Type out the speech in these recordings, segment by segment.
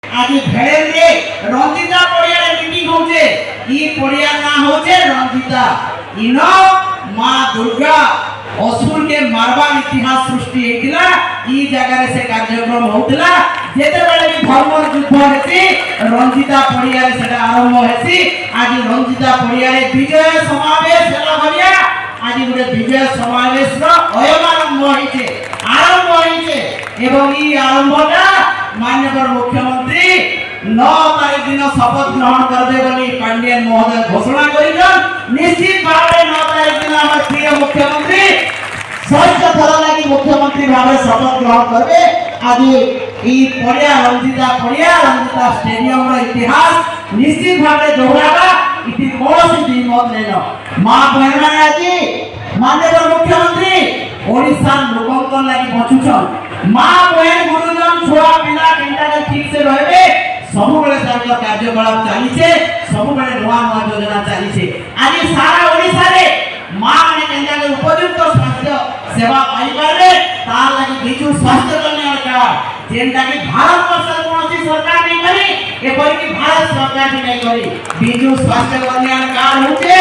आज भेड़े रे रंजिता पड़िया मीटिंग होचे ई पड़िया ना होचे रंजिता इनो मां दुर्गा असुर के मारवा इतिहास सृष्टि हेतिला ई जगह रे से कार्यक्रम होतला जेते बेले भी धर्म युद्ध हेसी रंजिता पड़िया रे सेटा आरंभ हेसी आज रंजिता पड़िया रे विजय समावेश होला भलिया आज गुटे विजय समावेश रो अयमारंभ होइचे आरंभ होइचे एवं ई आरंभटा माननीय मुख्यमंत्री 9 तारीख दिन शपथ ग्रहण करबे बोली पांडियन महोदय घोषणा करिजन निश्चित भावे 9 तारीख दिन हमर प्रिय मुख्यमंत्री सहित थरा लागि मुख्यमंत्री भावे शपथ ग्रहण करबे आज ई पड़िया रंजिता स्टेडियम रो इतिहास निश्चित भावे दोहराबा इति कोनोसी द्विमत नैनो मां बहन माने आज माननीय मुख्यमंत्री ओडिसा लोकन लागि बचुछन मां बहन गुरुजन छुआ पिला केनटा के ठीक से रहबे सब बेले सरकार कार्यकलाप चलीछे सब बेले नवा नवा योजना चलीछे आज सारा ओडिसा रे मां माने केनटा के उपयुक्त स्वास्थ्य सेवा पाई पारे तार लागि बिजु स्वास्थ्य कल्याण कार्ड जेनटा कि भारत वर्ष कोनोसी सरकार नै करी एपरि कि भारत सरकार भी नै करी बिजु स्वास्थ्य कल्याण कार्ड होचे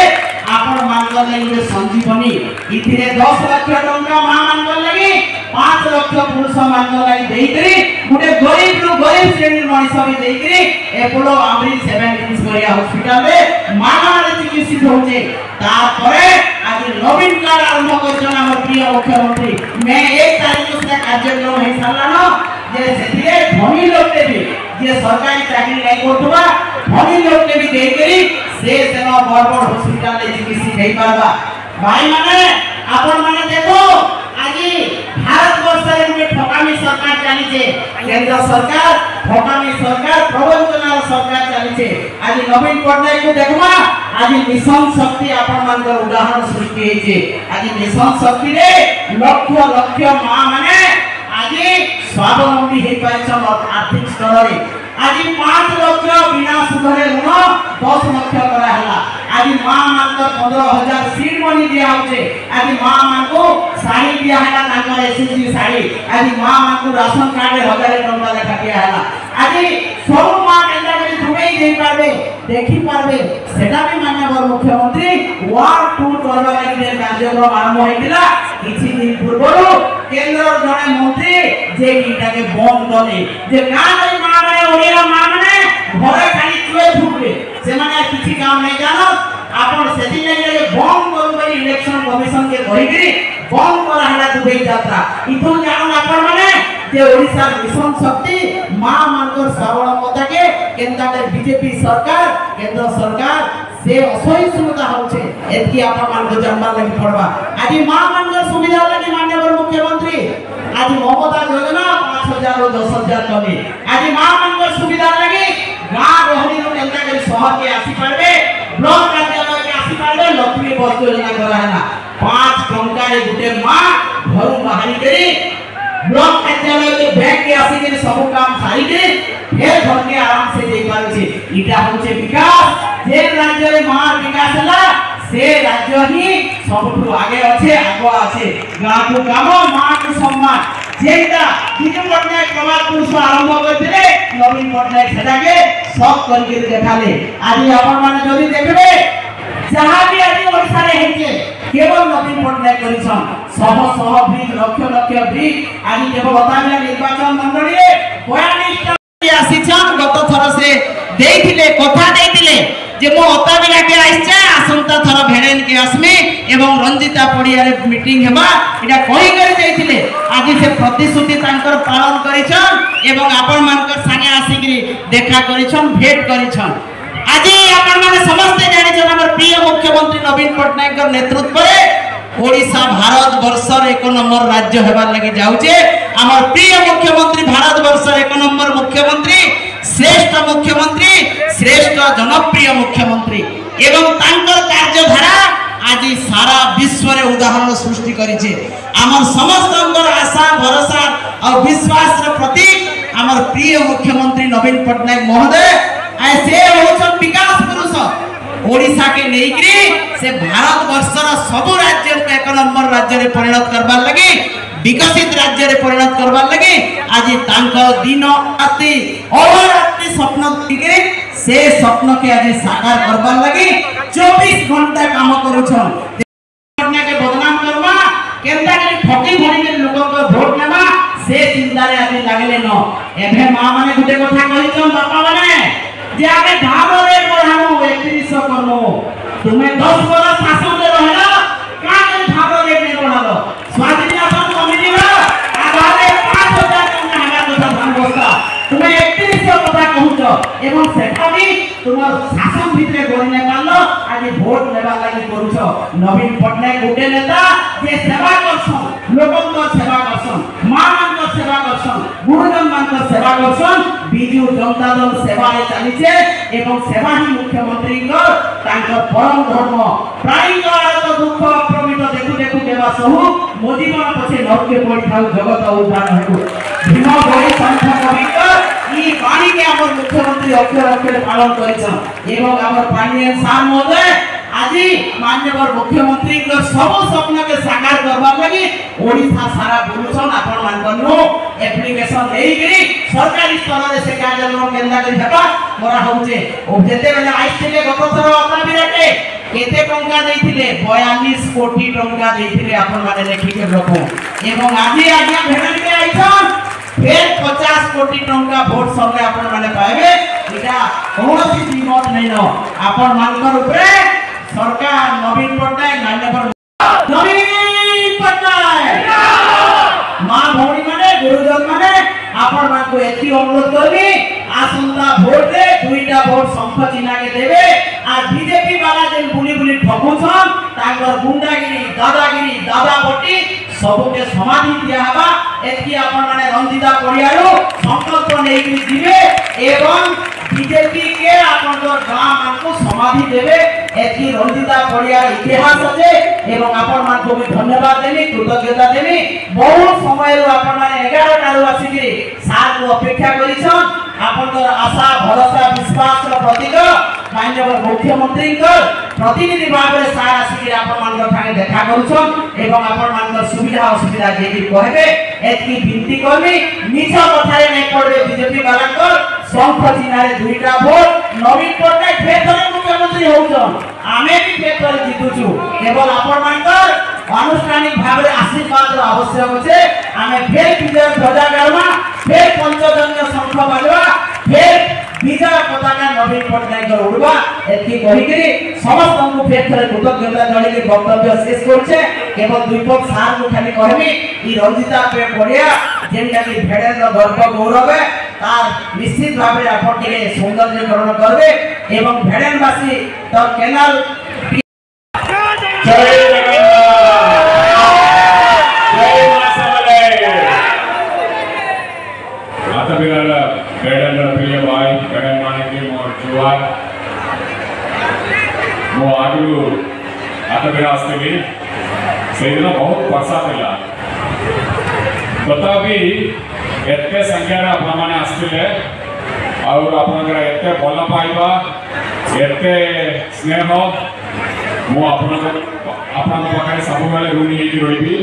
आपण मानकर लागि संजीवनी इथिरे 10 लाख टंका मां मानकर लागि 5 लाख पुरुष मानकर लागि देइकरी गुटे गरीब श्रेणी मनिष भी देइकरी एपोलो अमृत 7 गरिया हॉस्पिटल रे मागणारे चिकित्सित होचे तारपरे आज नवीन कार्ड आरंभ करछन हमर प्रिय मुख्यमंत्री मैं 1 तारीख से कार्यक्रम हे सालानो जे सेथिरे धनी लोक भी जे सरकारी चाकरी नै करथबा धनी लोक भी देइकरी से सेवा बड़ हॉस्पिटल रे चिकित्सित हे पारबा भाई माने आपण माने देखो आज भारत वर्ष रे ठकामी सरकार चली छे केंद्र सरकार ठकामी सरकार प्रवंचना सरकार चली छे आज नवीन पटनायक को देखमा आज मिशन शक्ति आपण मानकर उदाहरण सृष्टि हे छे आज मिशन शक्ति रे लक्ष मां माने आज स्वावलंबी हे पाइछन आर्थिक स्तर रे आज 5 लाख बिना सुधरे ऋण 10 लाख करा हला आज मां मानकर 15000 सीट मनी दिया होचे आज मां मान को साड़ी दिया हला नागर एसएसजी साड़ी आज मां मान को राशन कार्ड 1000 टंका लेखा दिया हला आज सब मां केंद्र में दुबई दे पाबे देखि पाबे सेटा भी माननीय मुख्यमंत्री वार्ड टूर करबा लागि कार्यक्रम आरंभ होइतिला किछि दिन पूर्व केंद्र जने मंत्री जे कीटा के बंद करले जे ना नहीं माने ओडिया माने घरे खाली चुए फुटले से माने किछि काम नहीं जानो आपण सेति नहीं बंद करी इलेक्शन कमिशन के कहिकरी बंद करा हला दुबई यात्रा इथो जानो आपण माने जे ओडिसा मिशन शक्ति मां मानकर स्वावलंबता के केंद्र के बीजेपी सरकार केंद्र सरकार से असहिष्णुता होचे एति आपण मान को जानबा लागि पड़बा आज मां मानकर सुविधा लागि माननीय मुख्यमंत्री आज ममता योजना 5000 और 10000 कमी आज मां मानकर सुविधा लागि गां गहरी रो केंद्र के शहर के आसी पारबे ब्लॉक कार्यालय के आसी पारबे लक्ष्मी बस योजना करा है 5 टंका रे गुटे मां घर बाहरी करी ब्लॉक कार्यालय के बैंक के आसी के सब काम सारी के फेर घर के आराम से दे पारे छे इटा होचे विकास जे राज्य रे महान विकास हला से राज्य ही सबठु आगे আছে आगो আছে गां को काम मां को सम्मान जेटा बिजु पटनायक प्रभात पुरुष आरंभ करथिले नवीन पटनायक सेटा के सब करके देखाले आज आपण माने जदी देखबे जहां भी आज ओडिसा रे हेचे केवल नवीन पटनायक करिसन सह भी लक्ष ब्रिज आज केवल बताबिया निर्वाचन मंडली 42 आसीछन गत थर से देइथिले कथा देइथिले जे मो अताबिला के आइछे आसंता थर भेड़ेन के आसमे एवं रंजिता पड़िया रे मीटिंग हेबा इडा कहि कर जाइथिले आज से प्रतिश्रुति तांकर पालन करिछन एवं आपन मानकर संगे आसीकरी देखा करिछन भेट करिछन आज आपन माने समस्त जानिछन हमर प्रिय मुख्यमंत्री नवीन पटनायक कर नेतृत्व रे ओडिशा भारत वर्षर 1 नंबर राज्य हेबार लागि जाउचे हमर प्रिय मुख्यमंत्री भारत वर्षर 1 नंबर मुख्यमंत्री श्रेष्ठ मुख्यमंत्री श्रेष्ठ जनप्रिय मुख्यमंत्री एवं तांकर कार्यधारा आज सारा विश्व रे उदाहरण सृष्टि करिছে हमर समस्त आशा भरोसा और विश्वास रे प्रतीक हमर प्रिय मुख्यमंत्री नवीन पटनायक महोदय ऐसे होछन विकास पुरुष ओडिशा के नेइकरी से भारत वर्षर सब राज्य को 1 नंबर राज्य रे परिणत करबार लगी विकसित राज्य रे परिणत करबार लगी आज तांकर दिन राति अहोरात्रि स्वप्न दिके से स्वप्न के आज साकार करबार लगी 24 घंटा काम करूछन पटना के बदनाम करबा केनता के ठकी भरी के लोगन को वोट नेबा से चिंता रे आज लागले न एभे मां माने गुटे कथा कहिछन बापा माने जे आगे धारो रे बढ़ानो 31 करनो तुम्हें 10 बरस शासन रे रहला का के धारो रे ने बढ़ालो स्वाधीनता कमिटी रा आधारे 5000 टका हगा तो संबोस्ता तुम्हें 31 कथा कहूछो एवं सेठा भी तुमर शासन भितरे गणने पालो आज वोट लेबा लागि करूछो नवीन पटनायक गुटे नेता जे सेवा करछन लोगन को सेवा करछन मां मान को सेवा करछन गुरुजन मान को सेवा करछन बिजू जनता दल सेवा रे चलीछे एवं सेवा ही मुख्यमंत्री को तांकर परम धर्म प्राणी का दुख प्रमित देखु देखु देवा सहु मोदीमान पछे नरके पड़ी थाउ जगत उद्धार हेतु भीम बड़ी संख्या कविता ई पानी के हमर मुख्यमंत्री अक्षर अक्षर पालन करिछन एवं हमर पानी सार महोदय आज माननीय मुख्यमंत्री को सब स्वप्न के साकार करबा लगी ओडिशा सारा बुलुछन आपन मान कनु एप्लीकेशन देइकरी सरकारी स्तर रे से कार्यक्रम केंद्र के हेबा मोरा होउचे ओ जेते बेले आइथिले गत थर अपना बिराटे केते टंका देइथिले 42 कोटी टंका देइथिले आपन माने लेखि के रखो एवं आज आज्ञा भेड़न के आइछन फिर 50 कोटी टंका वोट सबले आपन माने पाएबे इटा कोनोसी कीमत नै न आपन मानकर ऊपर सरकार नवीन पटनायक नवीन पटनायक मां भौणी माने गुरुजन माने आपन मान को एति अनुरोध करबी आसंता वोट रे दुईटा वोट संख चिन्हा के देबे आ बीजेपी वाला जे बुली बुली ठकुछन तांगर गुंडागिरी दादाबटी सबो के समाधि दिया हबा एति आपन माने रंजिता पड़ियारो संकल्प नै दिबे एवं बीजेपी के आपन गां मान को समाधि देबे एति रंजिता पड़िया इतिहास আছে एवं आपन मान को भी धन्यवाद देनी कृतज्ञता देनी बहुत समय रो आपन माने 11 टारु आसीकरी सार को अपेक्षा करिछन आपन आशा भरोसा विश्वास रो प्रतीक माननीय मुख्यमंत्री को प्रतिनिधि भाव रे सार आसीकरी आपन मान को ठाणे देखा करूछन एवं आपन मान को सुविधा असुविधा जेकी कहबे एति विनती करबी मिछ कथारे नै पड़बे बीजेपी वाला को संख चिन्हारे दुईटा वोट नवीन पटनायक फेर मुख्यमंत्री होउछन आमे भी फेर जीतुछु केवल आपन मानकर अनुष्ठानिक भाव रे आशीर्वाद रो आवश्यक होचे आमे फेर विजय ध्वजा गाड़वा फेर पंचजन्य शंख बाजवा फेर विजय पताका नवीन पटनायक उड़वा एति कहि करी समस्त को फेर थरे कृतज्ञता जणि के वक्तव्य शेष करछे केवल दुईपक सार को खाली कहबी ई रंजिता पे पड़िया जेनका की भेड़ेर गर्व गौरव है तार निश्चित भाव रे आपन के सौंदर्यकरण करबे एवं भेड़ेनवासी तो केनाल जय आता बिराला भेड़ेन प्रिय भाई भेड़ेन माने के मोर जुआर मो आगु आता बिरास्ते सेदिन बहुत वर्षा थिला तथापि एते संख्या रे आपन माने आस्तिले और आपनकर एते भल पाइबा एते स्नेह मो आपन पाखे सब बेले ऋणी होई रही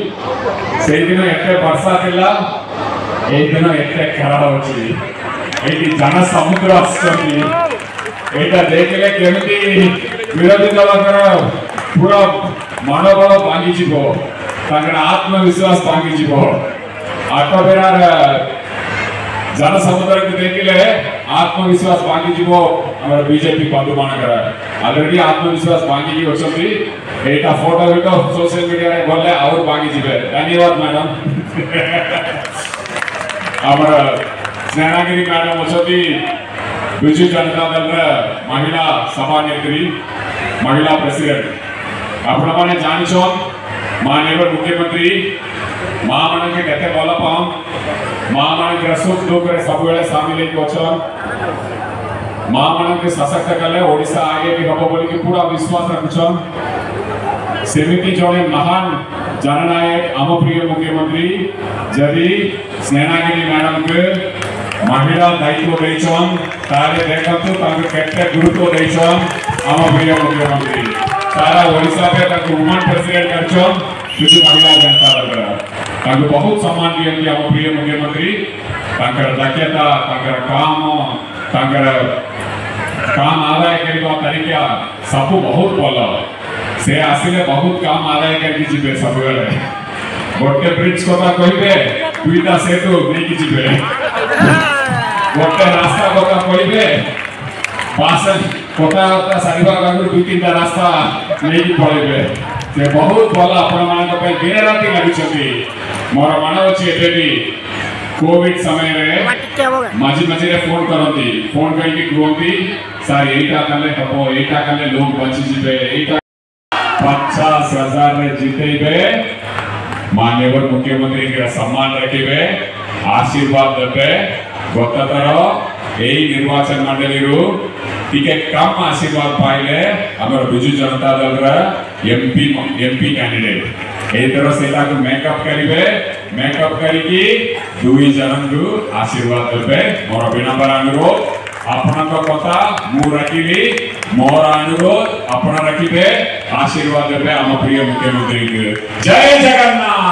से दिन एते वर्षा थिला ए दिन एते खेला होची एटी जन समुद्र आछी एटा देखले केमिति विरोधी दलकर पूरा मनोबल भांगी जीवो तांकर आत्मविश्वास भांगी जीवो आटो बेरार जनसमुद्र को देखिले आत्मविश्वास बांगी जीवो हमर बीजेपी बंधु मानकर ऑलरेडी आत्मविश्वास बांगी जी होचंती एटा फोटो वीडियो सोशल मीडिया रे बोलले और बांगी जीवे धन्यवाद मैडम हमर स्नेहागिरी मैडम होचंती बिजू जनता दल रे महिला सभानेत्री महिला प्रेसिडेंट आपण माने जानिछन माननीय मुख्यमंत्री मां मन के केते बोला पाम मां मन के सुख दुख रे सब बेले शामिल हो छन मां मन के सशक्त कले ओडिसा आगे भी हबो बोली के पूरा विश्वास रखछन सेमिति जने महान जननायक आम प्रिय मुख्यमंत्री जदि स्नेहागिरी मैडम के महिला दायित्व दैछन ताले देखंतु ताके केते गुरुत्व दैछन आम प्रिय मुख्यमंत्री सारा ओडिसा पे ताके वुमन प्रेसिडेंट करछन किछु महिला जनता दल ताके बहुत सम्मान दियंती आम प्रिय मुख्यमंत्री ताकर दक्षता ताकर काम आदाय करबा तरीका सब बहुत भल से आसिले बहुत काम आदाय करके जिबे सब बेले गोटे ब्रिज कथा कहिबे दुईटा सेतु नेकी जिबे गोटे रास्ता कथा कहिबे पास कथा सारिबा गांगु दुई तीनटा रास्ता नेकी पळेबे से बहुत भल आपण मान पे दिन राति लागिछथि मोर मन अछि एबेबी कोविड समय रे माजी रे फोन करंती फोन करके कहंती सर एटा कले हबो एटा कले लोग बचि जिबे एटा 50,000 रे जितेबे माननीय मुख्यमंत्री के सम्मान रखिबे आशीर्वाद देबे गततर एई निर्वाचन मंडली रु टिके कम आशीर्वाद पाइले हमर बिजू जनता दल रा एमपी कैंडिडेट ए तरह सेटा को मेकअप करिवे मेकअप करिकी दुई जनन को आशीर्वाद देबे मोर विनम्र अनुरोध आपनक कथा मु रखिली मोर अनुरोध आपण रखिबे आशीर्वाद देबे हम प्रिय मुख्यमंत्री के जय जगन्नाथ।